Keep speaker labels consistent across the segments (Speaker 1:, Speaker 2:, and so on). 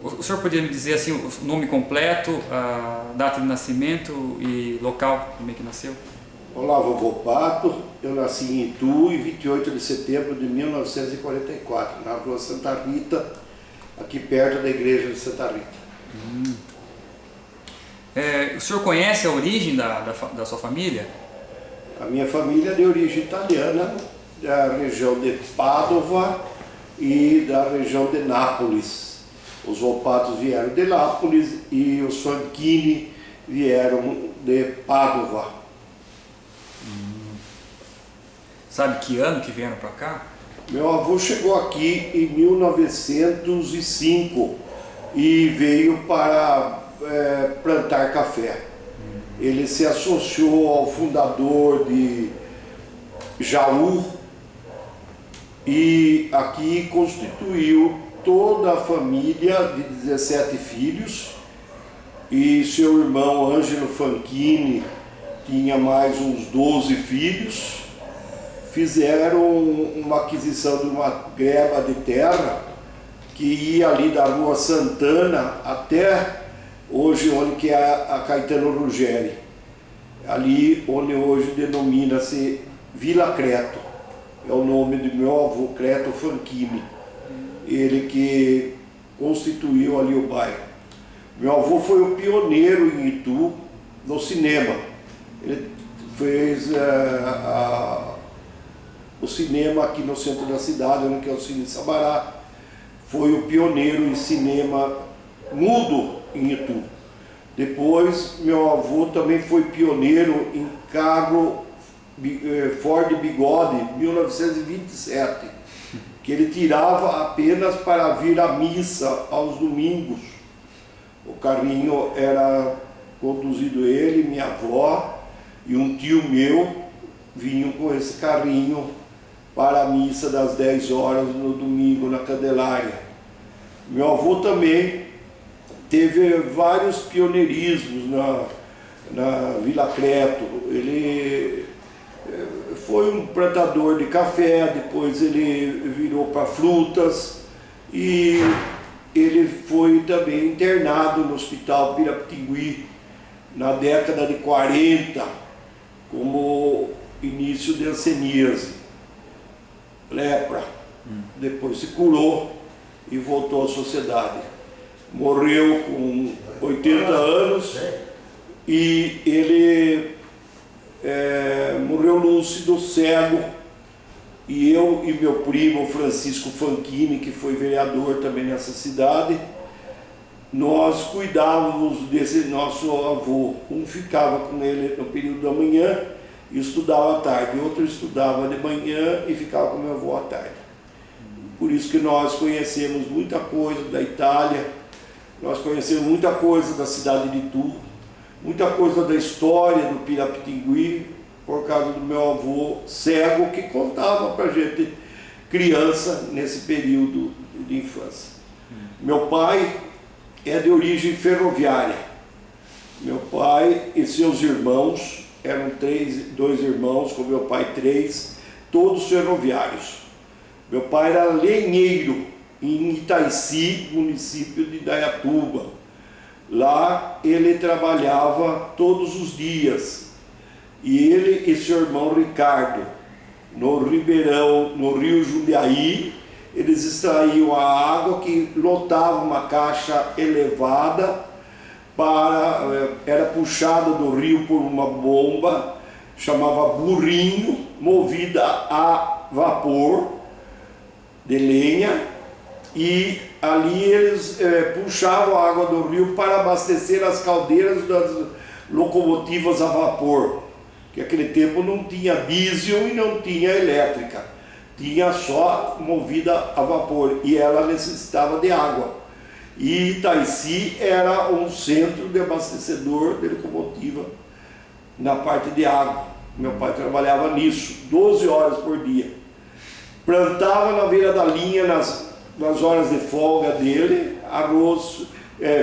Speaker 1: O senhor poderia me dizer assim o nome completo, a data de nascimento e local como é que nasceu?
Speaker 2: Olá, vovô Pato. Eu nasci em Itu em 28 de setembro de 1944, na rua Santa Rita, aqui perto da igreja de Santa Rita.
Speaker 1: O senhor conhece a origem da sua família?
Speaker 2: A minha família é de origem italiana, da região de Padova e da região de Nápoles. Os Volpatos vieram de Nápoles e os Fanchini vieram de Padova.
Speaker 1: Sabe que ano que vieram para cá?
Speaker 2: Meu avô chegou aqui em 1905 e veio para plantar café. Ele se associou ao fundador de Jaú e aqui constituiu toda a família de 17 filhos, e seu irmão Ângelo Fanchini tinha mais uns 12 filhos. Fizeram uma aquisição de uma greba de terra que ia ali da Rua Santana até hoje onde que é a Caetano Ruggeri, ali onde hoje denomina-se Vila Creto, é o nome do meu avô Creto Fanchini, ele que constituiu ali o bairro. Meu avô foi o pioneiro em Itu no cinema, ele fez o cinema aqui no centro da cidade, que é o Cine Sabará, foi o pioneiro em cinema mudo em Itu. Depois, meu avô também foi pioneiro em carro Ford Bigode, 1927, que ele tirava apenas para vir à missa aos domingos. O carrinho era conduzido ele, minha avó e um tio meu vinham com esse carrinho para a missa das 10 horas no domingo na Candelária. Meu avô também teve vários pioneirismos na Vila Creto. Ele foi um plantador de café, depois ele virou para frutas e ele foi também internado no Hospital Pirapitingui na década de 40 como início de hanseníase, lepra. Depois se curou e voltou à sociedade. Morreu com 80 anos e ele morreu lúcido, cego. E eu e meu primo Francisco Fanchini, que foi vereador também nessa cidade, nós cuidávamos desse nosso avô. Um ficava com ele no período da manhã e estudava à tarde, outro estudava de manhã e ficava com meu avô à tarde. Por isso que nós conhecemos muita coisa da Itália, nós conhecemos muita coisa da cidade de Itu, muita coisa da história do Pirapitingui, por causa do meu avô cego, que contava para a gente, criança, nesse período de infância. Meu pai é de origem ferroviária. Meu pai e seus irmãos, eram dois irmãos, com meu pai 3, todos ferroviários. Meu pai era lenheiro em Itaici, município de Indaiatuba. Lá ele trabalhava todos os dias. E ele e seu irmão Ricardo, no Ribeirão, no Rio Jundiaí, eles extraíam a água que lotava uma caixa elevada, era puxada do rio por uma bomba, chamava burrinho, movida a vapor de lenha, e ali eles puxavam a água do rio para abastecer as caldeiras das locomotivas a vapor, que naquele tempo não tinha diesel e não tinha elétrica, tinha só movida a vapor, e ela necessitava de água. E Itaici era um centro de abastecedor de locomotiva na parte de água. Meu pai trabalhava nisso, 12 horas por dia. Plantava na beira da linha, nas horas de folga dele, arroz,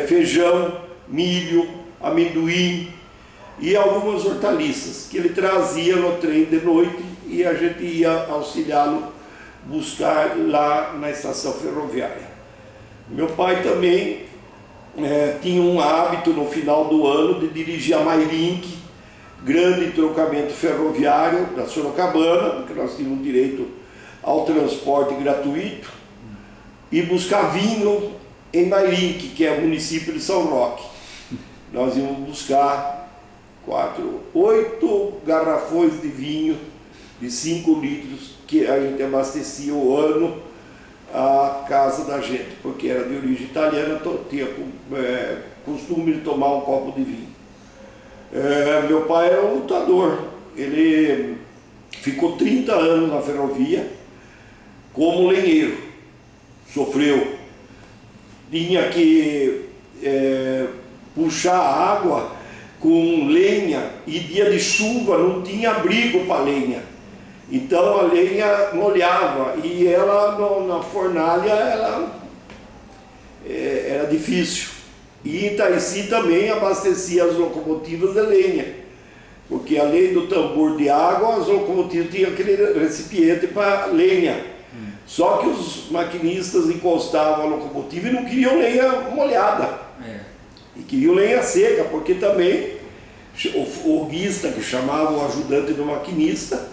Speaker 2: feijão, milho, amendoim e algumas hortaliças que ele trazia no trem de noite, e a gente ia auxiliá-lo buscar lá na estação ferroviária. Meu pai também tinha um hábito no final do ano de dirigir a Mairink, grande trocamento ferroviário da Sorocabana, porque nós tínhamos direito ao transporte gratuito, e buscar vinho em Mairink, que é o município de São Roque. Nós íamos buscar 8 garrafões de vinho de 5 litros, que a gente abastecia o ano a casa da gente, porque era de origem italiana, tinha costume de tomar um copo de vinho. Meu pai era um lutador, ele ficou 30 anos na ferrovia como lenheiro, sofreu, tinha que puxar água com lenha e dia de chuva não tinha abrigo para lenha, então a lenha molhava e ela na fornalha era difícil. E Itaici também abastecia as locomotivas de lenha, porque além do tambor de água, as locomotivas tinham aquele recipiente para lenha. Só que os maquinistas encostavam a locomotiva e não queriam lenha molhada, e queriam lenha seca, porque também o guista, que chamava o ajudante do maquinista,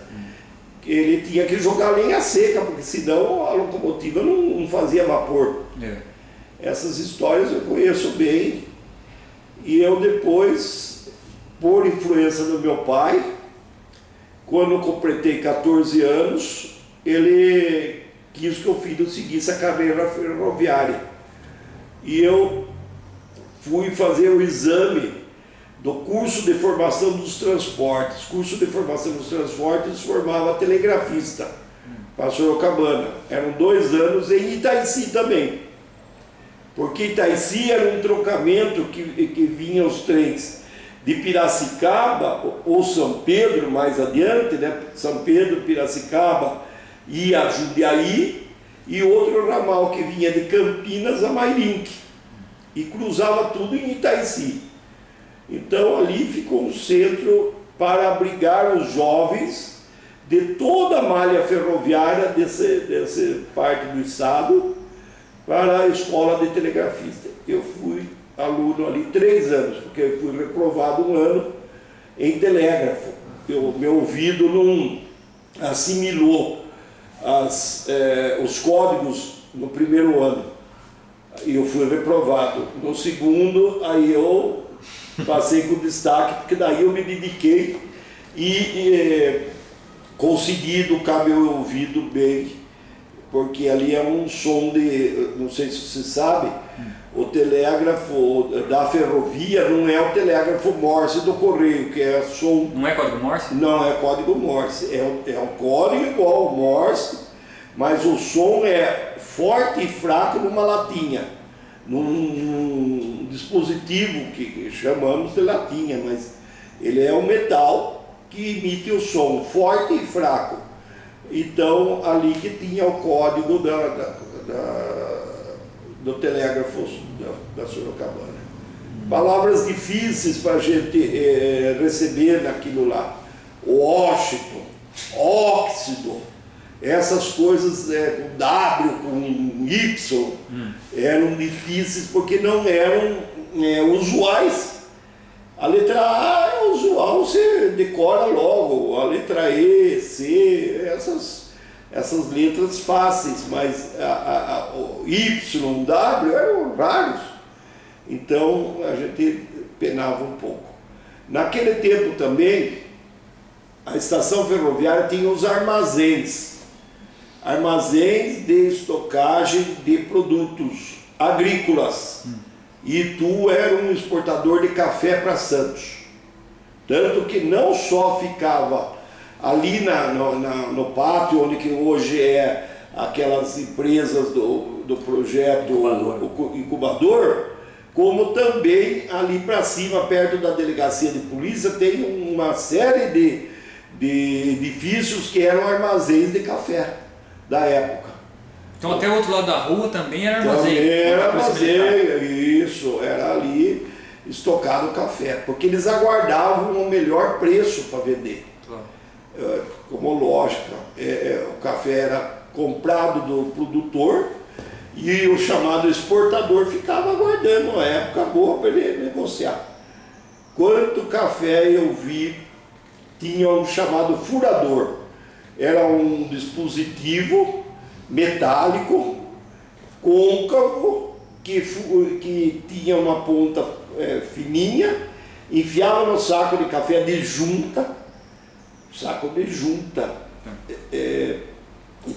Speaker 2: ele tinha que jogar lenha seca, porque senão a locomotiva não fazia vapor. Essas histórias eu conheço bem, e eu depois, por influência do meu pai, quando eu completei 14 anos, ele quis que o filho seguisse a carreira ferroviária. E eu fui fazer o exame do curso de formação dos transportes. Curso de formação dos transportes formava telegrafista para Sorocabana. Eram 2 anos em Itaici também. Porque Itaici era um trocamento que vinha os trens de Piracicaba ou São Pedro, mais adiante, né? São Pedro, Piracicaba e a Jundiaí, e outro ramal que vinha de Campinas a Mairink, e cruzava tudo em Itaici. Então ali ficou um centro para abrigar os jovens de toda a malha ferroviária dessa parte do estado, para a escola de telegrafista. Eu fui aluno ali 3 anos, porque eu fui reprovado 1 ano em telégrafo. Meu ouvido não assimilou os códigos no primeiro ano, e eu fui reprovado. No segundo, aí eu passei com destaque, porque daí eu me dediquei e consegui educar meu ouvido bem, porque ali é um som de, não sei se você sabe, o telégrafo da ferrovia não é o telégrafo Morse do correio, que é som...
Speaker 1: Não é código Morse?
Speaker 2: Não, é código Morse, é um código igual ao Morse, mas o som é forte e fraco numa latinha, num dispositivo que chamamos de latinha, mas ele é um metal que emite o som forte e fraco. Então, ali que tinha o código do telégrafo da Sorocabana. Palavras difíceis para a gente receber naquilo lá. Washington, óxido, essas coisas com W, com Y, eram difíceis porque não eram usuais. A letra A é usual, você decora logo, a letra E, C, essas letras fáceis, mas o Y, W eram raros, então a gente penava um pouco. Naquele tempo também, a estação ferroviária tinha os armazéns de estocagem de produtos agrícolas. E Itu era um exportador de café para Santos, tanto que não só ficava ali no pátio, onde que hoje é aquelas empresas do projeto incubador, como também ali para cima, perto da delegacia de polícia, tem uma série de edifícios que eram armazéns de café da época.
Speaker 1: Então até o outro lado da rua também era armazém.
Speaker 2: Também era armazém, isso, era ali estocado o café, porque eles aguardavam o melhor preço para vender. Claro. Como lógica, o café era comprado do produtor e o chamado exportador ficava aguardando uma época boa para ele negociar. Quanto café eu vi, tinha um chamado furador. Era um dispositivo metálico, côncavo, que tinha uma ponta fininha, enfiava no saco de café de junta, e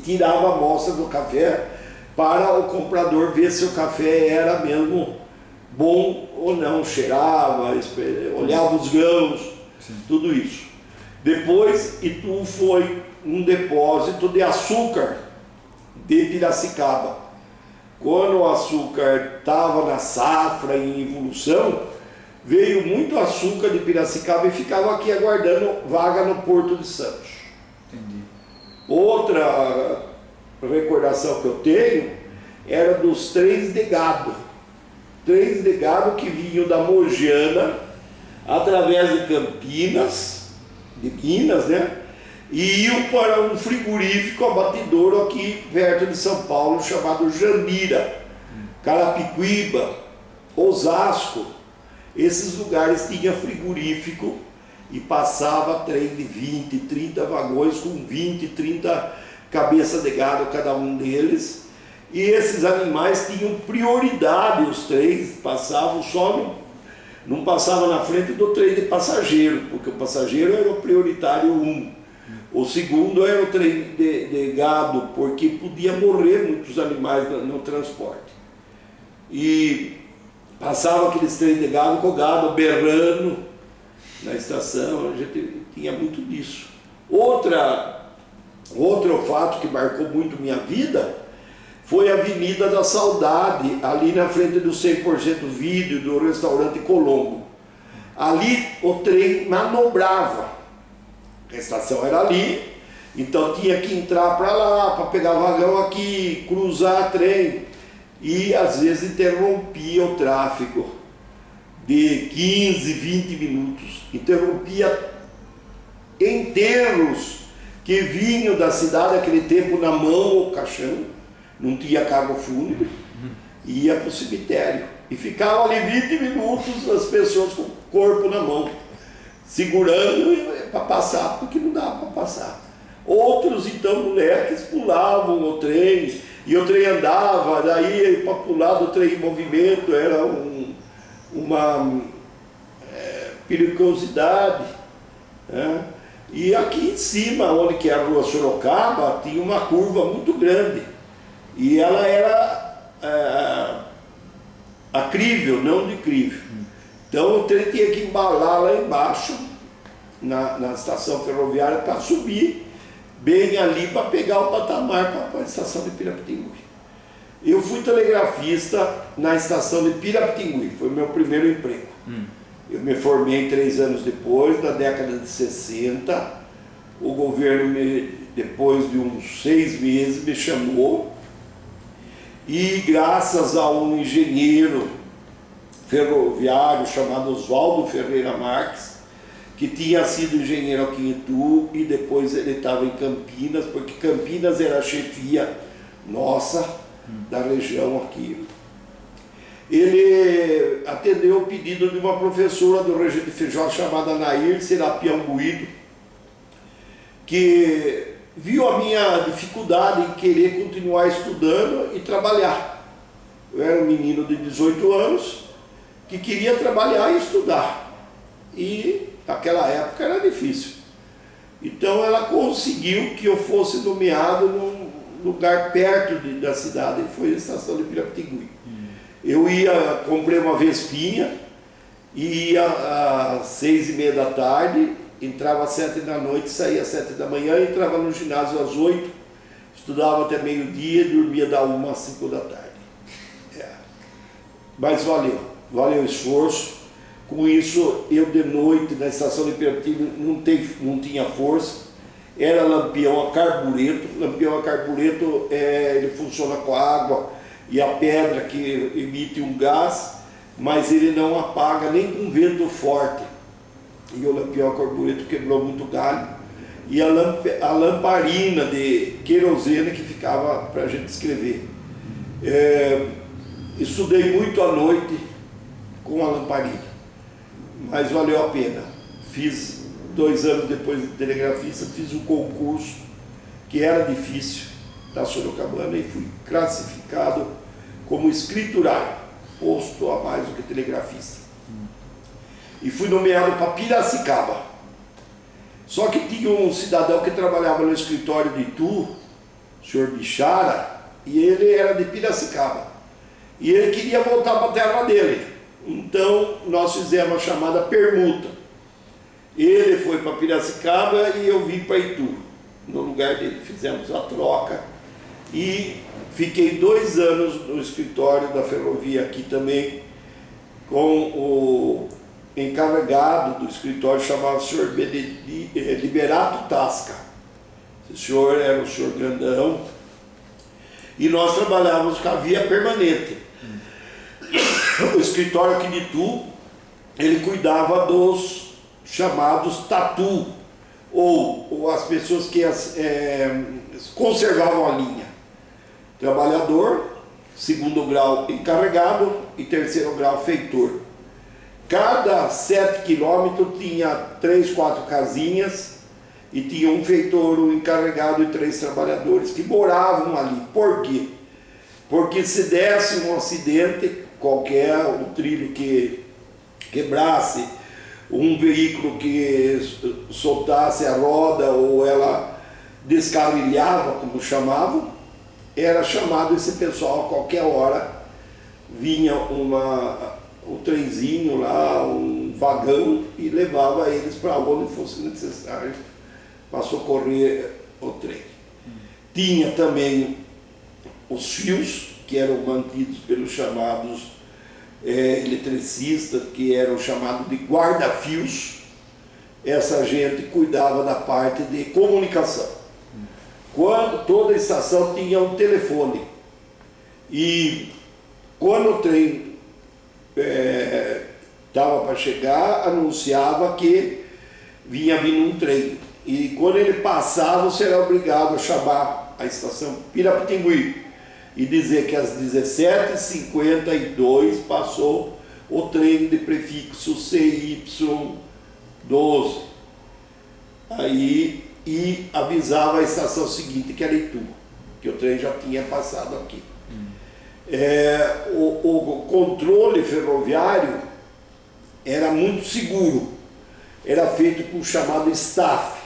Speaker 2: tirava a amostra do café para o comprador ver se o café era mesmo bom ou não, cheirava, olhava os grãos, tudo isso. Depois Itu foi um depósito de açúcar de Piracicaba. Quando o açúcar estava na safra, em evolução, veio muito açúcar de Piracicaba e ficava aqui aguardando vaga no Porto de Santos.
Speaker 1: Entendi.
Speaker 2: Outra recordação que eu tenho era dos trens de gado. Trens de gado que vinham da Mogiana, através de Campinas, de Minas, né? E iam para um frigorífico abatedouro aqui perto de São Paulo, chamado Jandira, Carapicuíba, Osasco. Esses lugares tinham frigorífico e passava trem de 20, 30 vagões com 20, 30 cabeças de gado cada um deles. E esses animais tinham prioridade, os trens passavam só não passavam na frente do trem de passageiro, porque o passageiro era o prioritário 1. O segundo era o trem de gado, porque podia morrer muitos animais no transporte. E passava aqueles trens de gado com o gado berrando na estação, a gente tinha muito disso. Outro fato que marcou muito minha vida foi a Avenida da Saudade, ali na frente do 100% Vídeo, do restaurante Colombo. Ali o trem manobrava, a estação era ali, então tinha que entrar para lá, para pegar vagão aqui, cruzar trem, e às vezes interrompia o tráfego de 15, 20 minutos, interrompia enterros que vinham da cidade, naquele tempo na mão ou caixão, não tinha carro fúnebre, ia para o cemitério. E ficavam ali 20 minutos as pessoas com o corpo na mão, segurando para passar, porque não dava para passar. Outros, então, moleques pulavam o trem, e o trem andava, daí para pular do trem em movimento era uma periculosidade, né? E aqui em cima, onde que é a rua Sorocaba, tinha uma curva muito grande. E ela era acrível, não decrível. Então o trem tinha que embalar lá embaixo, na estação ferroviária, para subir bem ali, para pegar o patamar para a estação de Pirapitingui. Eu fui telegrafista na estação de Pirapitingui, foi o meu primeiro emprego. Eu me formei 3 anos depois, na década de 60. O governo, depois de uns 6 meses, me chamou. E graças a um engenheiro ferroviário chamado Oswaldo Ferreira Marques, que tinha sido engenheiro aqui em Itu e depois ele estava em Campinas, porque Campinas era a chefia nossa da região aqui. Ele atendeu o pedido de uma professora do Regente Feijó chamada Nair Serapião Buído, que viu a minha dificuldade em querer continuar estudando e trabalhar. Eu era um menino de 18 anos que queria trabalhar e estudar. E naquela época era difícil. Então ela conseguiu que eu fosse nomeado num lugar perto da cidade, e foi a estação de Pirapitingui. Eu comprei uma Vespinha, ia às 6h30 da tarde, entrava às 7 da noite, saía às 7 da manhã, entrava no ginásio às 8, estudava até meio-dia e dormia da 1 às 5 da tarde. Mas valeu o esforço. Com isso, eu de noite na estação de Pirapitingui não tinha força, era lampião a carbureto. Lampião a carbureto ele funciona com água e a pedra que emite um gás, mas ele não apaga nem com vento forte. E o lampião a carbureto quebrou muito galho e a lamparina de querosene que ficava para a gente escrever. Estudei muito à noite com a lamparina, mas valeu a pena. Fiz 2 anos depois de telegrafista, fiz um concurso que era difícil, da Sorocabana, e fui classificado como escriturário, posto a mais do que telegrafista. E fui nomeado para Piracicaba. Só que tinha um cidadão que trabalhava no escritório de Itu, o senhor Bichara, e ele era de Piracicaba. E ele queria voltar para a terra dele. Então nós fizemos a chamada permuta. Ele foi para Piracicaba e eu vim para Itu. No lugar dele fizemos a troca e fiquei 2 anos no escritório da ferrovia aqui também, com o encarregado do escritório, chamado o senhor Liberato Tasca. O senhor era o senhor grandão e nós trabalhávamos com a via permanente. O escritório aqui de Itu, ele cuidava dos chamados tatu, ou as pessoas que conservavam a linha. Trabalhador, 2º grau encarregado e 3º grau feitor. Cada 7 quilômetros tinha 3, 4 casinhas e tinha um feitor, um encarregado e 3 trabalhadores que moravam ali. Por quê? Porque se desse um acidente qualquer, um trilho que quebrasse, um veículo que soltasse a roda ou ela descarrilhava, como chamavam, era chamado esse pessoal a qualquer hora. Vinha um trenzinho lá, um vagão, e levava eles para onde fosse necessário para socorrer o trem. Tinha também os fios, que eram mantidos pelos chamados eletricistas, que eram chamados de guarda-fios. Essa gente cuidava da parte de comunicação. Quando toda a estação tinha um telefone, e quando o trem estava para chegar, anunciava que vinha vindo um trem, e quando ele passava, você era obrigado a chamar a estação Pirapitingui e dizer que às 17h52 passou o trem de prefixo CY12. Aí, e avisava a estação seguinte, que era Itu, que o trem já tinha passado aqui. O controle ferroviário era muito seguro, era feito com o chamado staff.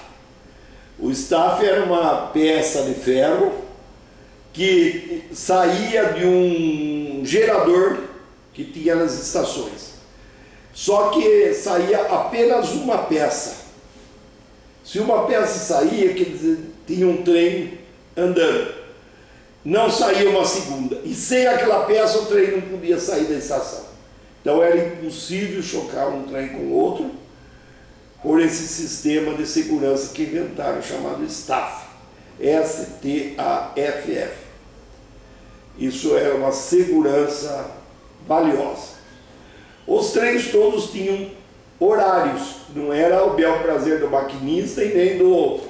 Speaker 2: O staff era uma peça de ferro que saía de um gerador que tinha nas estações, só que saía apenas uma peça. Se uma peça saía, quer dizer, tinha um trem andando, não saía uma segunda, e sem aquela peça o trem não podia sair da estação. Então era impossível chocar um trem com o outro por esse sistema de segurança que inventaram, chamado STAFF, S-T-A-F-F. Isso era uma segurança valiosa. Os trens todos tinham horários, não era o bel prazer do maquinista e nem do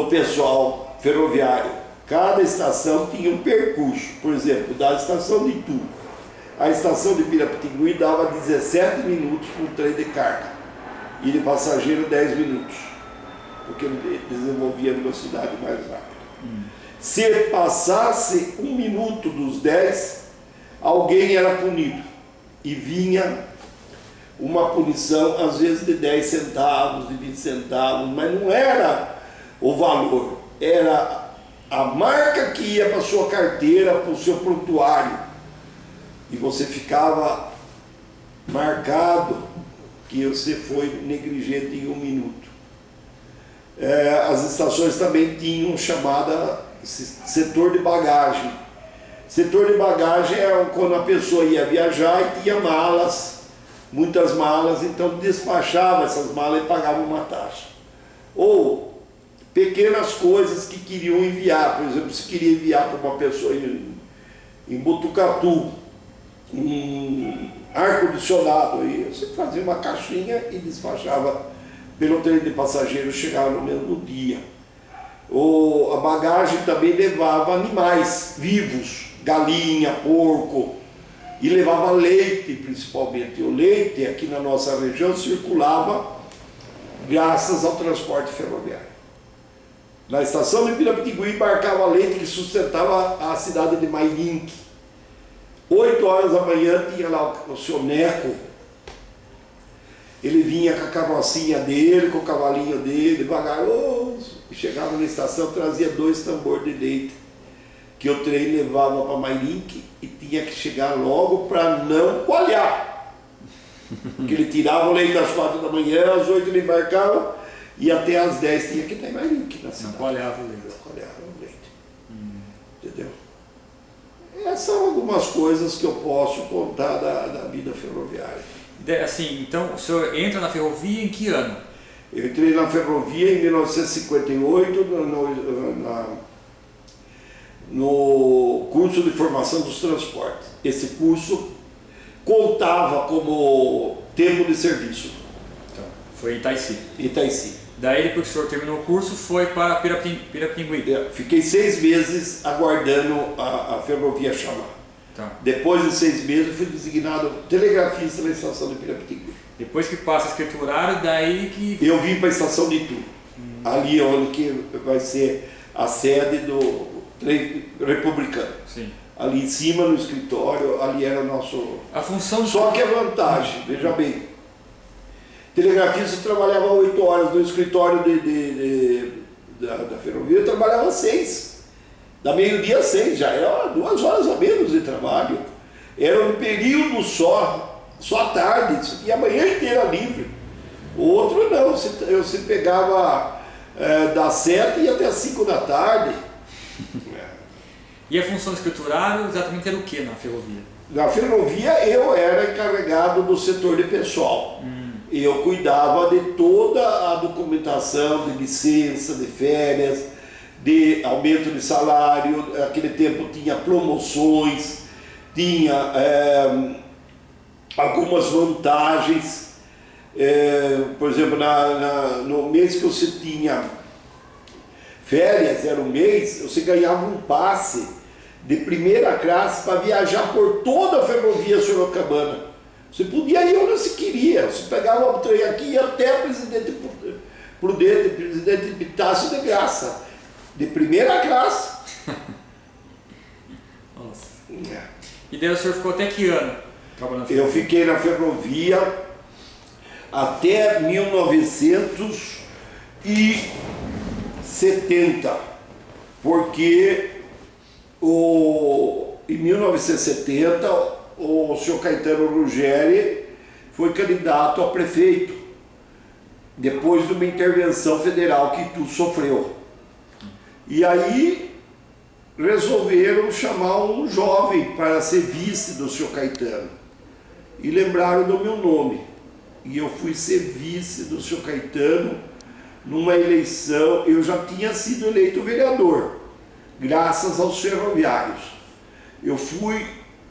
Speaker 2: pessoal ferroviário. Cada estação tinha um percurso. Por exemplo, da estação de Itu a estação de Pirapitingui dava 17 minutos para um trem de carga e de passageiro 10 minutos, porque ele desenvolvia a velocidade mais rápida. Se passasse 1 minuto dos 10, alguém era punido, e vinha uma punição às vezes de 10 centavos, de 20 centavos, mas não era o valor, era a marca que ia para a sua carteira, para o seu prontuário, e você ficava marcado que você foi negligente em 1 minuto. As estações também tinham chamada setor de bagagem. Setor de bagagem é quando a pessoa ia viajar e tinha malas, muitas malas, então despachava essas malas e pagava uma taxa. Ou pequenas coisas que queriam enviar, por exemplo, se queria enviar para uma pessoa em Botucatu um ar-condicionado, e você fazia uma caixinha e despachava pelo trem de passageiros chegava no mesmo dia. A bagagem também levava animais vivos, galinha, porco, e levava leite principalmente. O leite aqui na nossa região circulava graças ao transporte ferroviário. Na estação de Pirapitingui embarcava leite que sustentava a cidade de Mairinque. 8 horas da manhã tinha lá o seu Neco. Ele vinha com a carrocinha dele, com o cavalinho dele, vagaroso. E chegava na estação, trazia 2 tambores de leite, que o trem levava para Mairinque e tinha que chegar logo para não coalhar. Porque ele tirava o leite às 4 da manhã, às 8 ele embarcava e até às 10 tinha que estar em Mairinque na cidade.
Speaker 1: Não coalhava o leite.
Speaker 2: Não coalhava o leite. Entendeu? Essas são algumas coisas que eu posso contar da vida ferroviária.
Speaker 1: Assim, então o senhor entra na ferrovia em que ano?
Speaker 2: Eu entrei na ferrovia em 1958 no curso de formação dos transportes. Esse curso contava como tempo de serviço.
Speaker 1: Então, foi em Itaici.
Speaker 2: Itaici.
Speaker 1: Daí, depois que o senhor terminou o curso, foi para Pirapitingui.
Speaker 2: Fiquei 6 meses aguardando a ferrovia chamar.
Speaker 1: Tá.
Speaker 2: Depois de 6 meses, fui designado telegrafista na estação de Pirapitingui.
Speaker 1: Depois que passa escriturário, daí que...
Speaker 2: Eu vim para a estação de Itu, ali onde que vai ser a sede do trem republicano.
Speaker 1: Sim.
Speaker 2: Ali em cima no escritório, ali era o nosso...
Speaker 1: A função...
Speaker 2: Só que a vantagem, veja bem, telegrafista trabalhava 8 horas no escritório da ferrovia, eu trabalhava 6. Da meio-dia a 6, já era 2 horas a menos de trabalho. Era um período só à tarde, e a manhã inteira livre. O outro não, você pegava das 7 e até as 5 da tarde.
Speaker 1: E a função do escriturário exatamente era o que na ferrovia?
Speaker 2: Na ferrovia eu era encarregado do setor de pessoal. Eu cuidava de toda a documentação de licença, de férias, de aumento de salário. Naquele tempo tinha promoções, tinha algumas vantagens. Por exemplo, no mês que você tinha férias, era um mês, você ganhava um passe de primeira classe para viajar por toda a ferrovia Sorocabana. Você podia ir onde você queria. Você pegava o trem aqui e ia até Presidente Prudente, Presidente Epitácio de graça. De primeira classe.
Speaker 1: Nossa. E daí o senhor ficou até que ano trabalhando na ferrovia?
Speaker 2: Eu fiquei na ferrovia até 1970, porque em 1970 o senhor Caetano Ruggeri foi candidato a prefeito, depois de uma intervenção federal que Itu sofreu. E aí resolveram chamar um jovem para ser vice do senhor Caetano. E lembraram do meu nome. E eu fui ser vice do senhor Caetano numa eleição. Eu já tinha sido eleito vereador, graças aos ferroviários. Eu fui,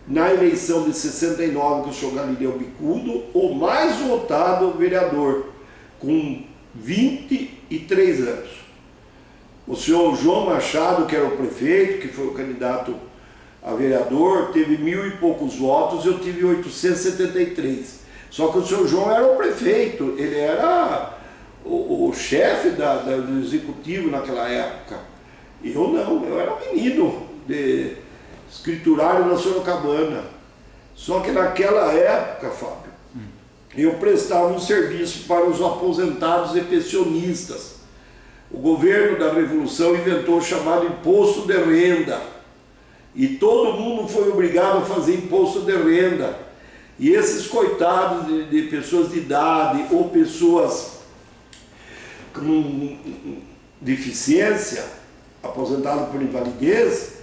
Speaker 2: na eleição de 69, com o senhor Galileu Bicudo, o mais votado vereador, com 23 anos. O senhor João Machado, que era o prefeito, que foi o candidato a vereador, teve 1000 e poucos votos, eu tive 873. Só que o senhor João era o prefeito, ele era o chefe do executivo naquela época. Eu não, eu era menino de escriturário na Sorocabana. Só que naquela época, Fábio, eu prestava um serviço para os aposentados e pensionistas. O governo da Revolução inventou o chamado imposto de renda. E todo mundo foi obrigado a fazer imposto de renda. E esses coitados de pessoas de idade ou pessoas com deficiência, aposentados por invalidez,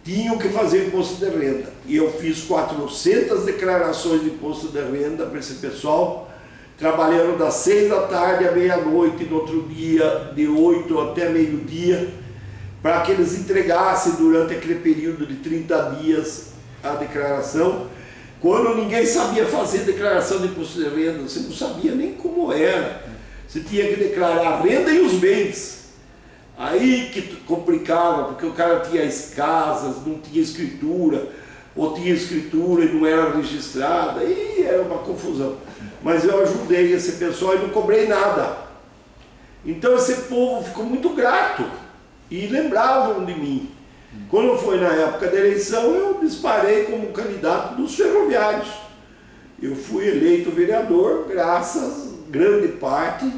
Speaker 2: tinham que fazer imposto de renda. E eu fiz 400 declarações de imposto de renda para esse pessoal, trabalhando das 6 da tarde à meia-noite, no outro dia, de 8 até meio-dia, para que eles entregassem durante aquele período de 30 dias a declaração, quando ninguém sabia fazer declaração de imposto de renda, você não sabia nem como era. você tinha que declarar a renda e os bens. Aí que complicava, porque o cara tinha as casas, não tinha escritura, ou tinha escritura e não era registrada, e era uma confusão. Mas eu ajudei esse pessoal e não cobrei nada. Então esse povo ficou muito grato e lembravam de mim. Quando foi na época da eleição, eu disparei como candidato dos ferroviários. Eu fui eleito vereador graças, grande parte,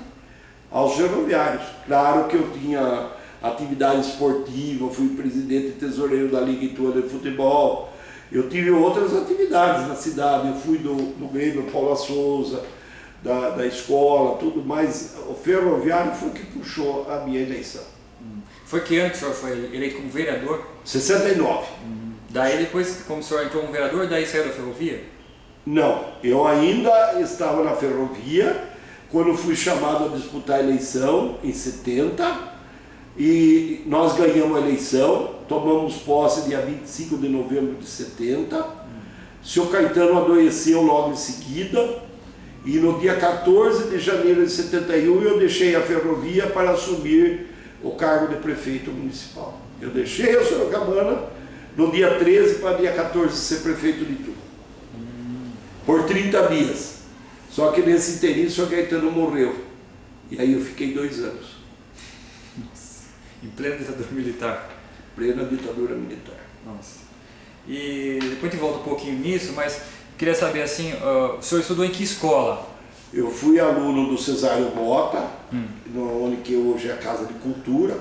Speaker 2: aos ferroviários. Claro que eu tinha atividade esportiva, fui presidente e tesoureiro da Liga Ituana de Futebol. Eu tive outras atividades na cidade, eu fui do Grêmio Paula Souza, da escola, tudo, mas o ferroviário foi o que puxou a minha eleição.
Speaker 1: Foi que ano que o senhor foi eleito como vereador?
Speaker 2: 69.
Speaker 1: Daí depois, como o senhor entrou como vereador, daí saiu da ferrovia?
Speaker 2: Não, eu ainda estava na ferrovia quando fui chamado a disputar a eleição em 70 e nós ganhamos a eleição, tomamos posse dia 25 de novembro de 70. O senhor Caetano adoeceu logo em seguida e no dia 14 de janeiro de 71 eu deixei a ferrovia para assumir o cargo de prefeito municipal. Eu deixei a Sorocabana no dia 13 para dia 14 ser prefeito de Itu. Por 30 dias. Só que nesse inteirinho o senhor Caetano morreu. E aí eu fiquei 2 anos.
Speaker 1: Nossa. Em plena ditadura militar.
Speaker 2: Plena ditadura militar.
Speaker 1: Nossa. E depois a gente volta um pouquinho nisso, mas queria saber assim, o senhor estudou em que escola?
Speaker 2: Eu fui aluno do Cesário Mota, onde que hoje é a Casa de Cultura.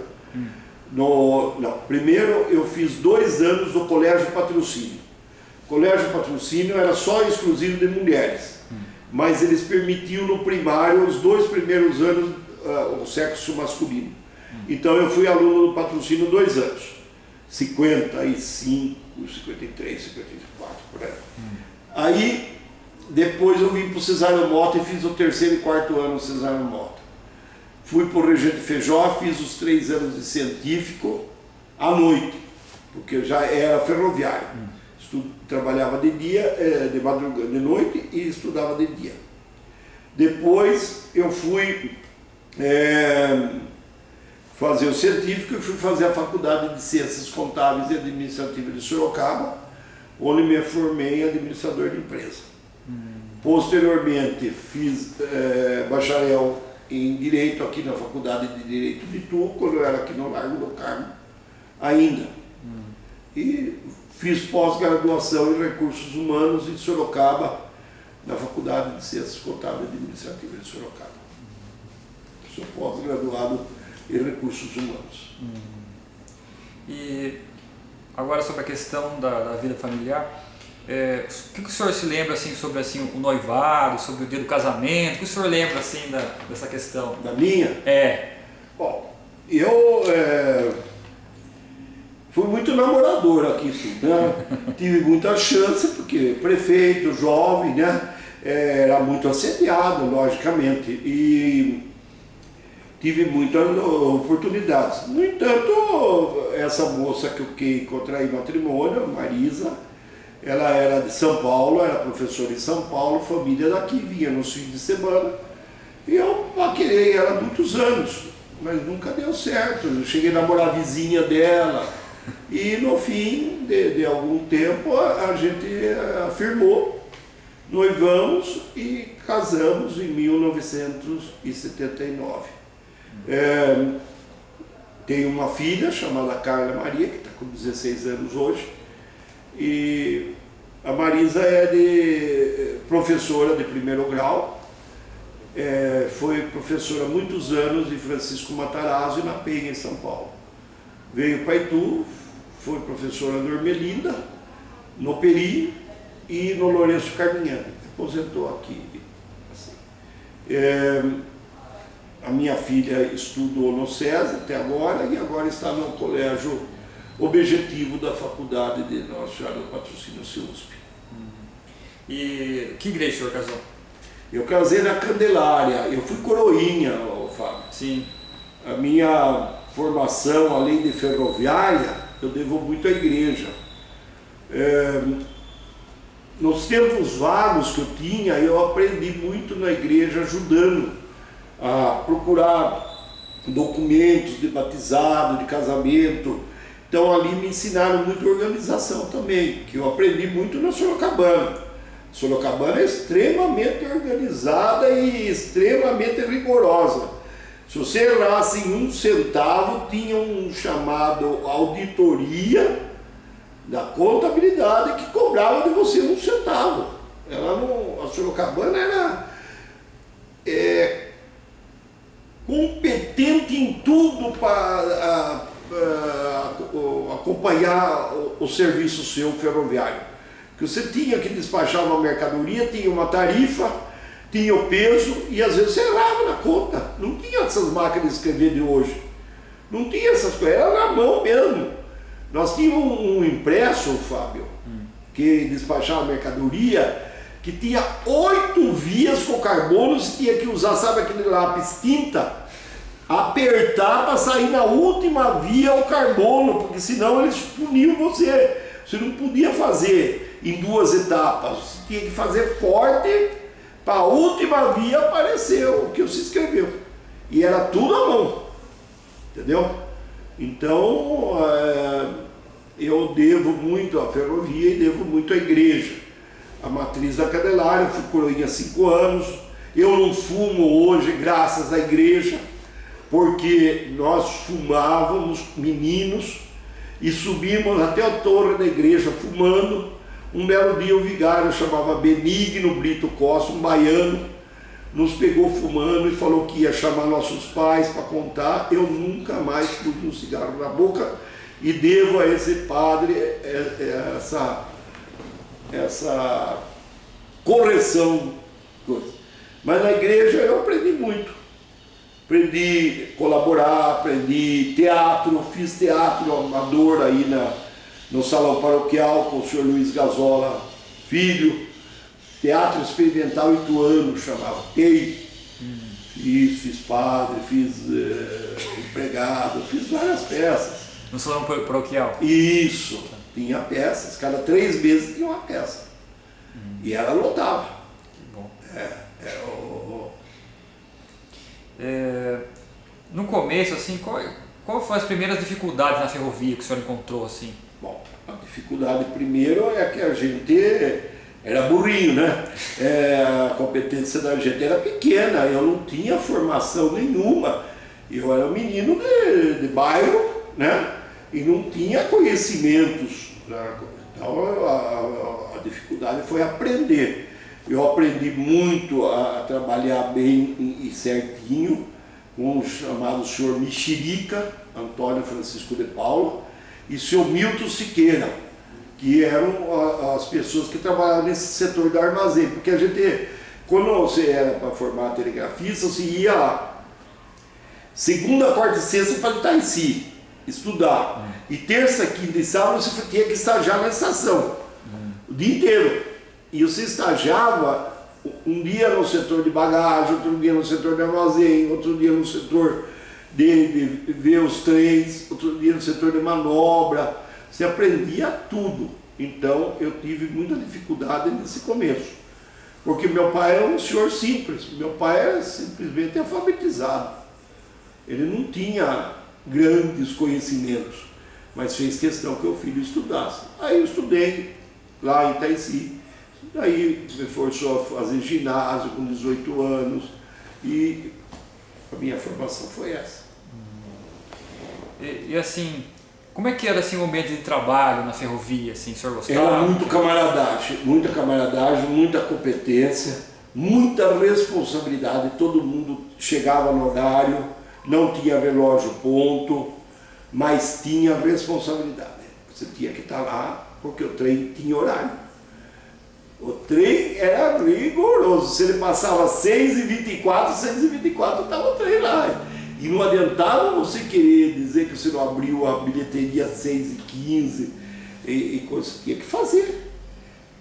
Speaker 2: Primeiro eu fiz 2 anos no Colégio Patrocínio. O Colégio Patrocínio era só exclusivo de mulheres, mas eles permitiam no primário os 2 primeiros anos o sexo masculino. Então eu fui aluno do Patrocínio 2 anos, 55, 53, 54, por aí. Aí depois eu vim para o Cesário Mota e fiz o 3º e 4º ano no Cesário Mota. Fui para o Regente Feijó, fiz os 3 anos de científico à noite, porque eu já era ferroviário. Trabalhava de dia, de madrugada, de noite e estudava de dia. Depois eu fui fazer o científico e fui fazer a Faculdade de Ciências Contábeis e Administrativas de Sorocaba, onde me formei em administrador de empresa. Posteriormente fiz bacharel em Direito aqui na Faculdade de Direito de Itu, quando eu era aqui no Largo do Carmo ainda. E fiz pós-graduação em Recursos Humanos em Sorocaba, na Faculdade de Ciências Contábeis e Administrativas de Sorocaba. Sou pós-graduado em Recursos Humanos.
Speaker 1: E agora sobre a questão da vida familiar, o que o senhor se lembra assim, sobre assim, o noivado, sobre o dia do casamento? O que o senhor lembra assim, dessa questão?
Speaker 2: Da minha? Bom, eu fui muito namorador aqui, né? Tive muita chance, porque prefeito, jovem, né? Era muito assediado, logicamente, e tive muitas oportunidades. No entanto, essa moça que contraí matrimônio, a Marisa, ela era de São Paulo, era professora em São Paulo, família daqui, vinha nos fins de semana, e eu paquerei ela há muitos anos, mas nunca deu certo. Eu cheguei a namorar a vizinha dela, e no fim de algum tempo a gente afirmou, noivamos e casamos em 1979. Tenho uma filha chamada Carla Maria, que está com 16 anos hoje, e a Marisa é professora de 1º grau, foi professora há muitos anos de Francisco Matarazzo na Penha, em São Paulo. Veio para Itu, foi professora no Ermelinda, no Peri e no Lourenço Carminhani. Aposentou aqui. Assim. A minha filha estudou no SESI até agora e agora está no colégio objetivo da faculdade de Nossa Senhora do Patrocínio CIUSP.
Speaker 1: E que igreja o senhor casou?
Speaker 2: Eu casei na Candelária, eu fui coroinha, Fábio.
Speaker 1: Sim.
Speaker 2: A minha formação, além de ferroviária, eu devo muito à igreja. Nos tempos vagos que eu tinha, eu aprendi muito na igreja ajudando a procurar documentos de batizado, de casamento. Então ali me ensinaram muito organização também, que eu aprendi muito na Sorocabana. Sorocabana é extremamente organizada e extremamente rigorosa. Se você errasse em 1 centavo, tinha um chamado auditoria da contabilidade que cobrava de você 1 centavo. A Sorocabana era competente em tudo para acompanhar o serviço seu ferroviário. Que você tinha que despachar uma mercadoria, tinha uma tarifa, tinha o peso e às vezes você errava na conta. Não tinha essas máquinas de escrever de hoje. Não tinha essas coisas, era na mão mesmo. Nós tínhamos um impresso, Fábio, que despachava mercadoria, que tinha 8 vias com carbono. Você tinha que usar, sabe aquele lápis tinta? Apertar para sair na última via o carbono, porque senão eles puniam você. Você não podia fazer em 2 etapas, você tinha que fazer forte para a última via aparecer o que você escreveu. E era tudo à mão, entendeu? Então, eu devo muito à ferrovia e devo muito à igreja. A matriz da Candelária, eu fui coroinha há 5 anos. Eu não fumo hoje graças à igreja, porque nós fumávamos, meninos, e subimos até a torre da igreja fumando. Um belo dia o vigário chamava Benigno Brito Costa, um baiano, nos pegou fumando e falou que ia chamar nossos pais para contar. Eu nunca mais pus um cigarro na boca e devo a esse padre essa correção. Mas na igreja eu aprendi muito. Aprendi a colaborar, aprendi teatro, fiz teatro amador aí no salão paroquial com o senhor Luiz Gazola Filho, teatro experimental ituano, chamava TEI. Fiz padre, fiz empregado, fiz várias peças.
Speaker 1: No salão paroquial?
Speaker 2: Isso, tinha peças, cada 3 meses tinha uma peça. E ela lotava.
Speaker 1: Que bom. No começo, assim, qual foram as primeiras dificuldades na ferrovia que o senhor encontrou, assim?
Speaker 2: Bom, a dificuldade primeiro é que a gente era burrinho, né? A competência da gente era pequena, eu não tinha formação nenhuma. Eu era um menino de bairro, né? E não tinha conhecimentos. Então a dificuldade foi aprender. Eu aprendi muito a trabalhar bem e certinho com o chamado senhor Mexerica, Antônio Francisco de Paula, e o senhor Milton Siqueira, que eram as pessoas que trabalhavam nesse setor do armazém. Porque a gente, quando você era para formar telegrafista, você ia segunda, quarta e sexta para Itaici estudar. E terça, quinta e sábado você tinha que estagiar na estação, o dia inteiro. E você estagiava um dia no setor de bagagem, outro dia no setor de armazém, outro dia no setor de ver os trens, outro dia no setor de manobra. Você aprendia tudo. Então eu tive muita dificuldade nesse começo. Porque meu pai era um senhor simples, meu pai era simplesmente alfabetizado. Ele não tinha grandes conhecimentos, mas fez questão que o filho estudasse. Aí eu estudei lá em Itaici. Daí me forçou a fazer ginásio com 18 anos e a minha formação foi essa.
Speaker 1: E assim, como é que era assim, o ambiente de trabalho na ferrovia? Assim, o senhor gostava?
Speaker 2: Era muita camaradagem, muita competência, muita responsabilidade. Todo mundo chegava no horário, não tinha relógio ponto, mas tinha responsabilidade. Você tinha que estar lá porque o trem tinha horário. O trem era rigoroso. Se ele passava 6h24, 6h24 estava o trem lá. E não adiantava você querer dizer que você não abriu a bilheteria 6h15 e você tinha que fazer.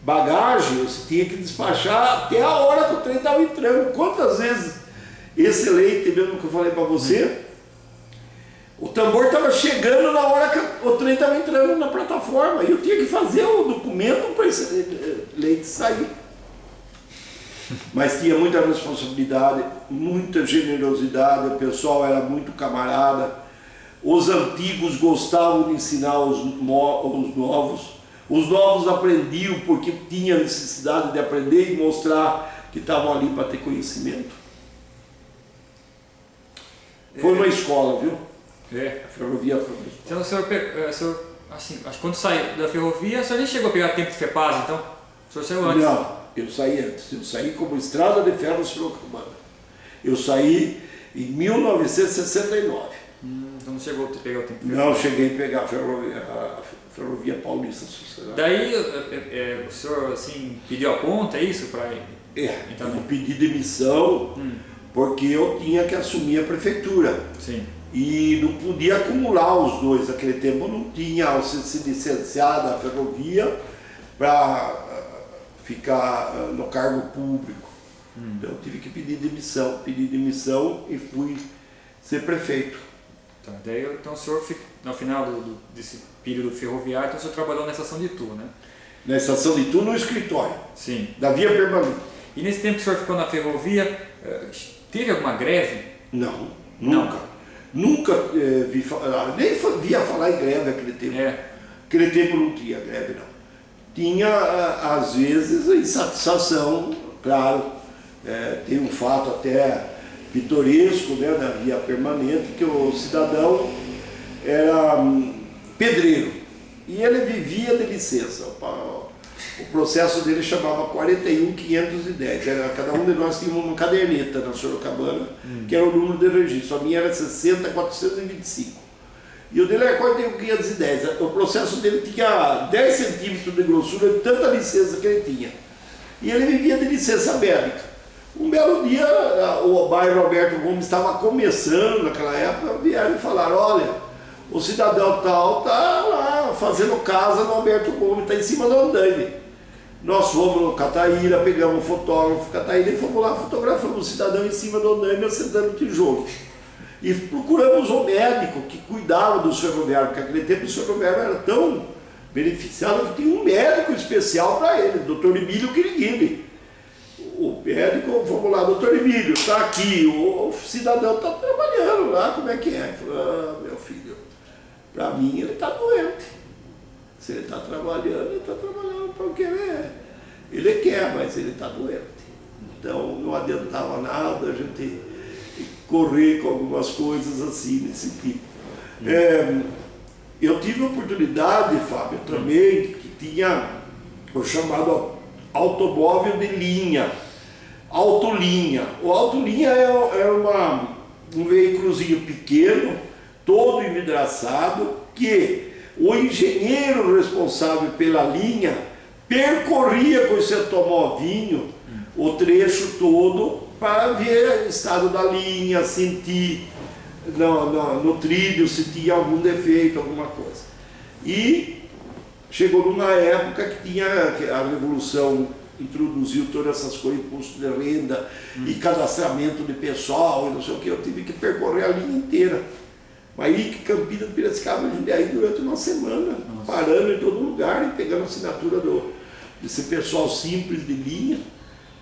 Speaker 2: Bagagem, você tinha que despachar até a hora que o trem estava entrando. Quantas vezes, excelente mesmo que eu falei para você, o tambor estava chegando na hora que o trem estava entrando na plataforma e eu tinha que fazer o documento para esse leite sair. mas tinha muita responsabilidade, muita generosidade, o pessoal era muito camarada, os antigos gostavam de ensinar os novos aprendiam porque tinha necessidade de aprender e mostrar que estavam ali para ter conhecimento. Foi uma escola, viu? A ferrovia foi uma escola.
Speaker 1: Então o senhor assim, acho que quando saiu da ferrovia, o senhor nem chegou a pegar tempo de FEPAS, então? O senhor saiu antes?
Speaker 2: Não, eu saí antes. Eu saí como Estrada de Ferro Sorocabana. Eu saí em 1969.
Speaker 1: Então não chegou a pegar o tempo de
Speaker 2: Não cheguei a pegar a ferrovia Paulista Sociedade.
Speaker 1: Daí o senhor assim, pediu a conta, é isso?
Speaker 2: Então, eu pedi demissão porque eu tinha que assumir a prefeitura.
Speaker 1: Sim.
Speaker 2: E não podia acumular os dois. Naquele tempo não tinha se licenciado a ferrovia para ficar no cargo público. Então eu tive que pedir demissão e fui ser prefeito.
Speaker 1: Tá, daí então o senhor, no final desse período ferroviário, então o senhor trabalhou na estação de Itu, né?
Speaker 2: Na estação de Itu, no escritório.
Speaker 1: Sim.
Speaker 2: Da via permanente.
Speaker 1: E nesse tempo que o senhor ficou na ferrovia, teve alguma greve?
Speaker 2: Não, nunca. Nunca vi falar, nem via falar em greve naquele tempo. Naquele tempo não tinha greve, não. Tinha, às vezes, insatisfação, claro. Tem um fato até pitoresco, né, da via permanente, que o cidadão era pedreiro e ele vivia de licença. O processo dele chamava 41.510. Cada um de nós tinha uma caderneta na Sorocabana, que era o número de registro. A minha era 60.425. E o dele era 41.510. O processo dele tinha 10 centímetros de grossura, de tanta licença que ele tinha. E ele vivia de licença médica. Um belo dia, o bairro Alberto Gomes estava começando naquela época, vieram e falaram: olha, o cidadão tal está lá fazendo casa no Alberto Gomes, está em cima do andaime. Nós fomos no Cataíra, pegamos um fotógrafo Cataíra e fomos lá fotografando o cidadão em cima do andaime, assentando tijolo. E procuramos o médico que cuidava dos ferroviários, porque naquele tempo o ferroviário era tão beneficiado que tinha um médico especial para ele, o Dr. Emílio Quiriguini. O médico, vamos lá, doutor Emílio, está aqui, o cidadão está trabalhando lá, como é que é? Ele falou: meu filho, para mim ele está doente. Se ele está trabalhando, ele está trabalhando para o que ele quer, mas ele está doente. Então não adiantava nada a gente correr com algumas coisas assim, desse tipo. Eu tive a oportunidade, Fábio, também, que tinha o chamado automóvel de linha, autolinha. O autolinha é um veículozinho pequeno, todo envidraçado, que o engenheiro responsável pela linha percorria com esse automovinho o trecho todo para ver o estado da linha, sentir no trilho se tinha algum defeito, alguma coisa. E chegou numa época que tinha a Revolução, introduziu todas essas coisas, imposto de renda e cadastramento de pessoal e não sei o que. Eu tive que percorrer a linha inteira. Aí Campinas, Piracicaba, Jundiaí durante uma semana, parando em todo lugar e pegando a assinatura desse pessoal simples de linha,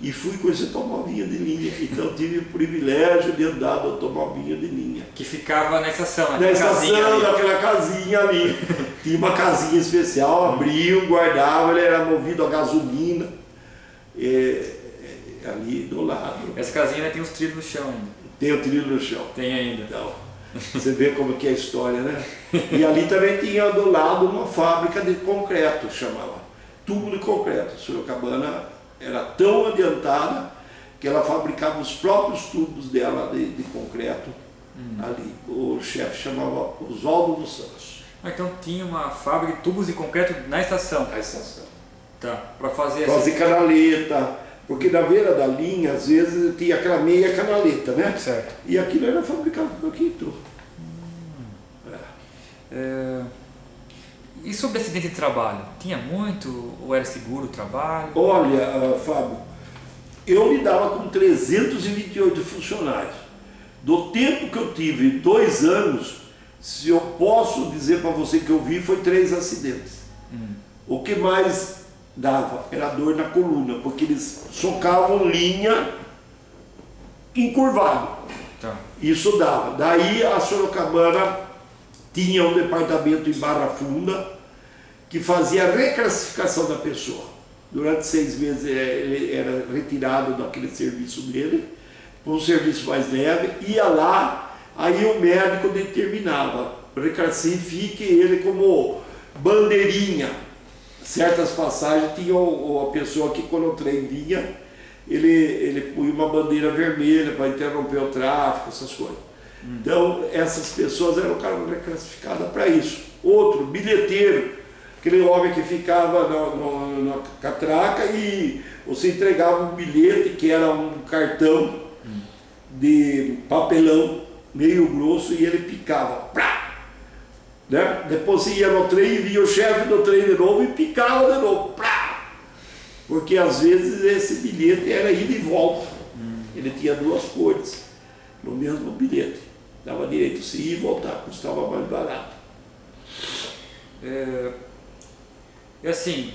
Speaker 2: e fui com esse automovinho de linha. Então tive o privilégio de andar do automovinho de linha.
Speaker 1: Que ficava na estação,
Speaker 2: naquela casinha ali. Tinha uma casinha especial, abriu, guardava, ele era movido a gasolina. Ali do lado.
Speaker 1: Essa casinha tem os trilhos no chão ainda.
Speaker 2: Tem o trilho no chão.
Speaker 1: Tem ainda.
Speaker 2: Então, você vê como que é a história, né? E ali também tinha do lado uma fábrica de concreto, chamava. Tubo de concreto. Sorocabana era tão adiantada que ela fabricava os próprios tubos dela de concreto ali. O chefe chamava Oswaldo dos Santos.
Speaker 1: Então tinha uma fábrica de tubos de concreto na estação?
Speaker 2: Na estação.
Speaker 1: Tá, para fazer
Speaker 2: canaleta, porque na beira da linha, às vezes, tinha aquela meia canaleta, né?
Speaker 1: Certo.
Speaker 2: E aquilo era fabricado por aqui em Itu.
Speaker 1: E sobre acidente de trabalho? Tinha muito ou era seguro o trabalho?
Speaker 2: Olha, Fábio, eu lidava com 328 funcionários. Do tempo que eu tive, 2 anos, se eu posso dizer para você que eu vi, foi 3 acidentes. O que mais Dava, era dor na coluna, porque eles socavam linha encurvado.
Speaker 1: Tá.
Speaker 2: Isso dava. Daí a Sorocabana tinha um departamento em Barra Funda que fazia a reclassificação da pessoa. Durante 6 meses ele era retirado daquele serviço dele, para um serviço mais leve, ia lá, aí o médico determinava, reclassifique ele como bandeirinha. Certas passagens tinha a pessoa que quando o trem vinha, ele punha uma bandeira vermelha para interromper o tráfego, essas coisas. Então essas pessoas eram reclassificadas para isso. Outro, bilheteiro, aquele homem que ficava na catraca e você entregava um bilhete que era um cartão de papelão meio grosso e ele picava. Né? Depois você ia no trem e via o chefe do trem de novo e picava de novo. Porque às vezes esse bilhete era ida e volta. Ele tinha 2 cores no mesmo bilhete. Dava direito de se ir e voltar, custava mais barato.
Speaker 1: E assim,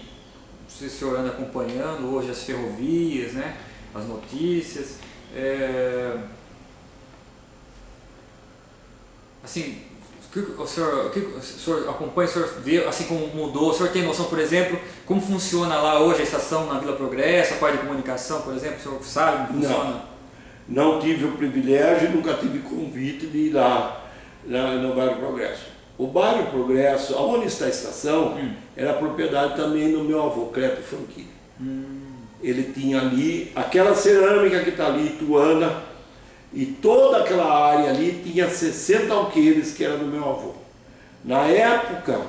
Speaker 1: não sei se o senhor anda acompanhando hoje as ferrovias, né? As notícias. Assim, o senhor acompanha, o senhor vê assim como mudou, o senhor tem noção, por exemplo, como funciona lá hoje a estação na Vila Progresso, a parte de comunicação, por exemplo, o senhor sabe como funciona?
Speaker 2: Não tive o privilégio, nunca tive convite de ir lá no bairro Progresso. O bairro Progresso, onde está a estação, era propriedade também do meu avô, Cleto Franquini. Ele tinha ali, aquela cerâmica que está ali, Ituana, e toda aquela área ali tinha 60 alqueires que era do meu avô. Na época,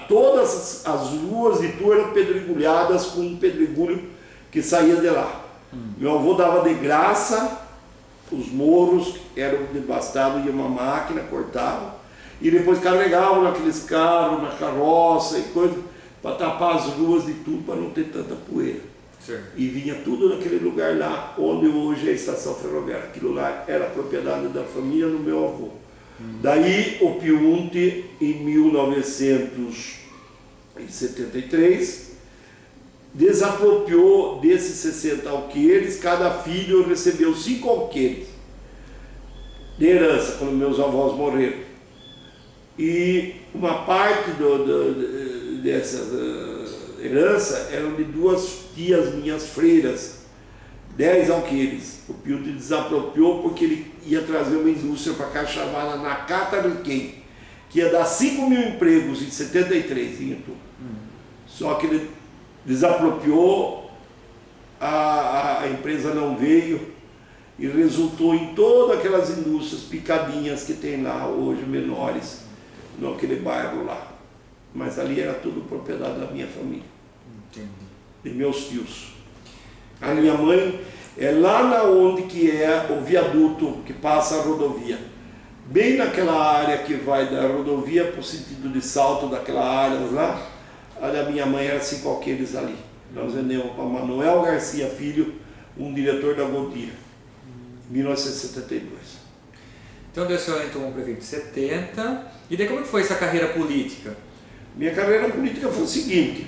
Speaker 2: todas as ruas de Itu eram pedregulhadas com um pedregulho que saía de lá. Meu avô dava de graça, os morros eram devastados, ia uma máquina, cortava, e depois carregavam naqueles carros, na carroça e coisa, para tapar as ruas de Itu, para não ter tanta poeira.
Speaker 1: Certo.
Speaker 2: E vinha tudo naquele lugar lá, onde hoje é a estação ferroviária. Aquilo lá era propriedade da família do meu avô. Daí o Piunte, em 1973, desapropriou desses 60 alqueires, cada filho recebeu 5 alqueires de herança, quando meus avós morreram. E uma parte dessa herança eram de 2 tias minhas freiras, 10 alqueires. O Piunte desapropriou porque ele ia trazer uma indústria para cá chamada Nakata-Riken, que ia dar 5 mil empregos em 73 em Itu. Só que ele desapropriou, a empresa não veio e resultou em todas aquelas indústrias picadinhas que tem lá hoje, menores, naquele bairro lá. Mas ali era tudo propriedade da minha família.
Speaker 1: Entendi.
Speaker 2: De meus tios. A minha mãe é lá na onde que é o viaduto que passa a rodovia. Bem naquela área que vai da rodovia para o sentido de Salto, daquela área lá, a da minha mãe era 5 alqueires ali. Nós vendemos para Manuel Garcia Filho, um diretor da Godia, em 1972.
Speaker 1: Então o senhor entrou como prefeito em 70, e daí como que foi essa carreira política?
Speaker 2: Minha carreira política foi o seguinte: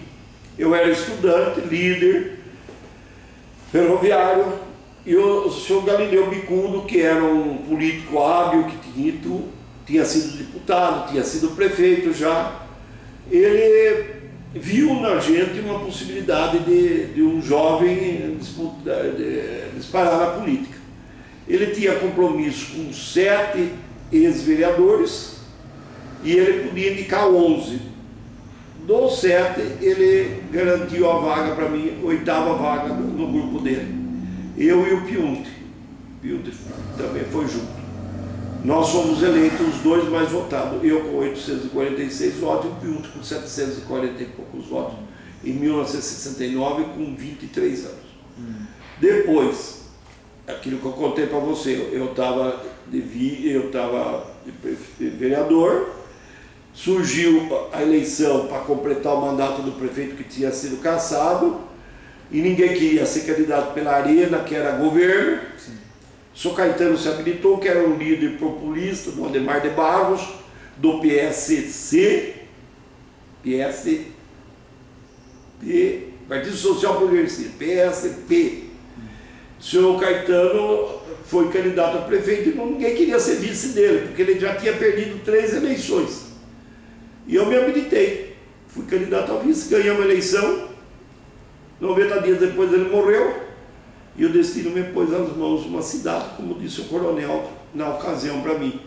Speaker 2: eu era estudante, líder ferroviário, e o senhor Galileu Bicudo, que era um político hábil, que tinha sido deputado, tinha sido prefeito já, ele viu na gente uma possibilidade de um jovem disparar na política. Ele tinha compromisso com 7 ex-vereadores e ele podia indicar 11. Dos 7, ele garantiu a vaga para mim, 8ª vaga no grupo dele. Eu e o Piunte. O Piunte também foi junto. Nós fomos eleitos os 2 mais votados. Eu com 846 votos e o Piunte com 740 e poucos votos, em 1969, com 23 anos. Depois, aquilo que eu contei para você, eu estava de vereador. Surgiu a eleição para completar o mandato do prefeito que tinha sido cassado e ninguém queria ser candidato pela Arena, que era governo. Sim. Sou Caetano se habilitou, que era um líder populista, do Ademar de Barros, do PSC, Partido Social Progressista, PSP. O senhor Caetano foi candidato a prefeito e ninguém queria ser vice dele, porque ele já tinha perdido 3 eleições. E eu me habilitei, fui candidato a vice, ganhamos a eleição, 90 dias depois ele morreu, e o destino me pôs nas mãos uma cidade, como disse o coronel na ocasião para mim.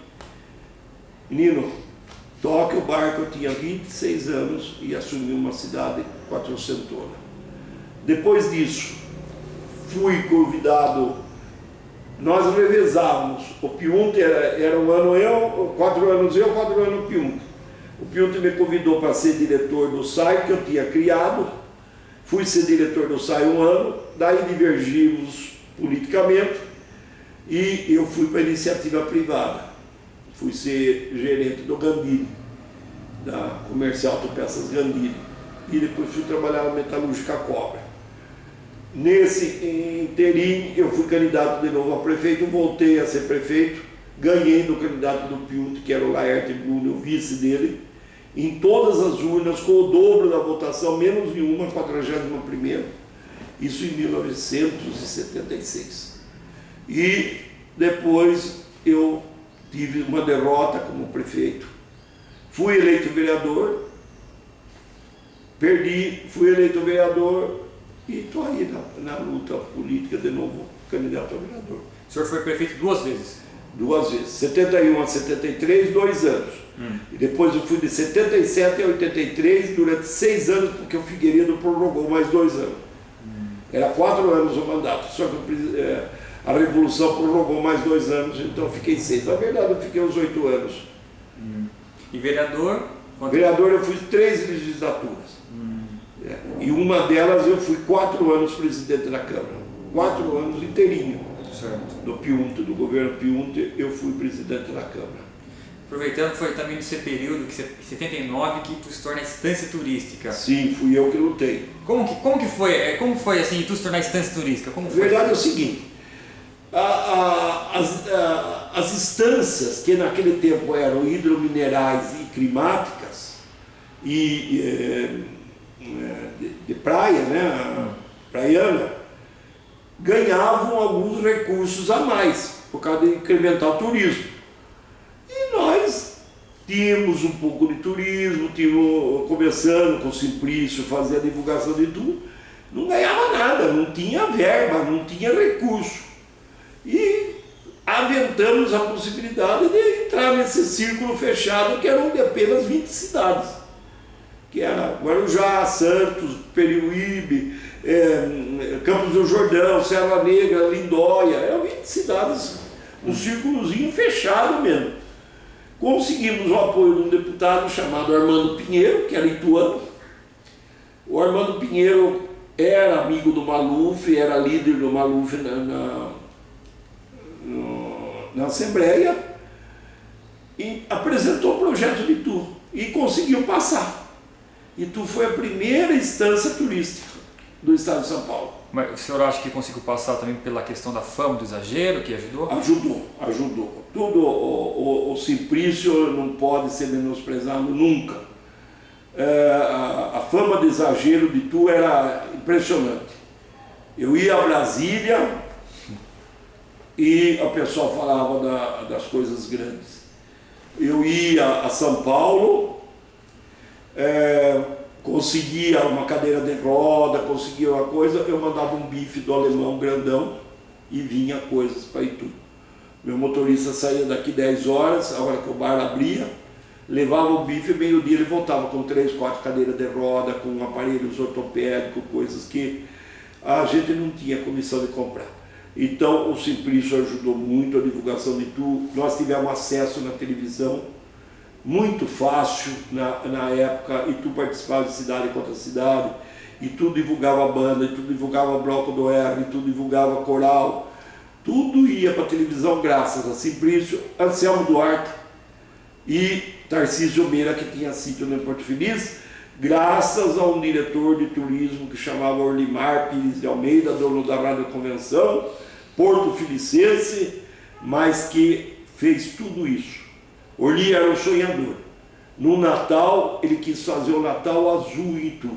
Speaker 2: Menino, toque o barco, eu tinha 26 anos e assumi uma cidade quatrocentona. Depois disso, fui convidado, nós revezávamos, o Piunte era um ano eu, 4 anos eu, 4 anos o Piunte. O Piunte me convidou para ser diretor do SAI, que eu tinha criado, fui ser diretor do SAI um ano, daí divergimos politicamente e eu fui para a iniciativa privada. Fui ser gerente do Gandini, da Comercial Autopeças Gandini, e depois fui trabalhar na Metalúrgica Cobra. Nesse inteirinho eu fui candidato de novo a prefeito, voltei a ser prefeito, ganhei do candidato do Piunte, que era o Laerte Bruno, o vice dele, em todas as urnas, com o dobro da votação, menos em uma, 41ª, isso em 1976. E depois eu tive uma derrota como prefeito, fui eleito vereador, perdi, fui eleito vereador e estou aí na luta política de novo, candidato a vereador.
Speaker 1: O senhor foi prefeito 2 vezes?
Speaker 2: 2 vezes, 71 a 73, 2 anos. E depois eu fui de 77 a 83 durante 6 anos, porque o Figueiredo prorrogou mais 2 anos. Era 4 anos o mandato, só que a Revolução prorrogou mais 2 anos, então eu fiquei 6. Na verdade eu fiquei uns 8 anos.
Speaker 1: E vereador?
Speaker 2: Vereador eu fui 3 legislaturas. E uma delas eu fui 4 anos presidente da Câmara. 4 anos inteirinho.
Speaker 1: Certo.
Speaker 2: Do Piunte, do governo Piunte, eu fui presidente da Câmara.
Speaker 1: Aproveitando que foi também nesse período, que em 79, que tu se torna estância turística.
Speaker 2: Sim, fui eu que lutei.
Speaker 1: Como que foi, como foi assim, tu se tornar estância turística? Como
Speaker 2: A
Speaker 1: foi?
Speaker 2: verdade é o seguinte, as instâncias que naquele tempo eram hidrominerais e climáticas e de praia, né, praiana, ganhavam alguns recursos a mais por causa de incrementar o turismo. E nós tínhamos um pouco de turismo, tínhamos, começando com o Simplício, fazer a divulgação de tudo, não ganhava nada, não tinha verba, não tinha recurso. E aventamos a possibilidade de entrar nesse círculo fechado que eram de apenas 20 cidades, que era Guarujá, Santos, Periuíbe, Campos do Jordão, Serra Negra, Lindóia, eram 20 cidades, um círculozinho fechado mesmo. Conseguimos o apoio de um deputado chamado Armando Pinheiro, que era ituano. O Armando Pinheiro era amigo do Maluf, era líder do Maluf na Assembleia, e apresentou o projeto de Itu e conseguiu passar. Itu foi a primeira instância turística do estado de São Paulo.
Speaker 1: Mas o senhor acha que conseguiu passar também pela questão da fama, do exagero, que ajudou?
Speaker 2: Ajudou. Tudo, o Simplício não pode ser menosprezado nunca. A fama de exagero de Itu era impressionante. Eu ia a Brasília e o pessoal falava das coisas grandes. Eu ia a São Paulo, conseguia uma cadeira de roda, conseguia uma coisa, eu mandava um bife do alemão grandão e vinha coisas para Itu. Meu motorista saía daqui 10 horas, a hora que o bar abria, levava o bife, meio-dia ele voltava com 3, 4 cadeiras de roda, com aparelhos ortopédicos, coisas que a gente não tinha condição de comprar. Então o Simplício ajudou muito a divulgação de Itu, nós tivemos acesso na televisão, muito fácil na época, e tu participava de cidade contra cidade, e tu divulgava a banda, e tu divulgava Bloco do R, e tu divulgava coral, tudo ia para a televisão graças a Simplício, Anselmo Duarte e Tarcísio Meira, que tinha sítio no Porto Feliz, graças a um diretor de turismo que chamava Orlimar Pires de Almeida, dono da Rádio Convenção, Porto Felicense, mas que fez tudo isso. Orli era um sonhador. No Natal, ele quis fazer o Natal azul em Itu.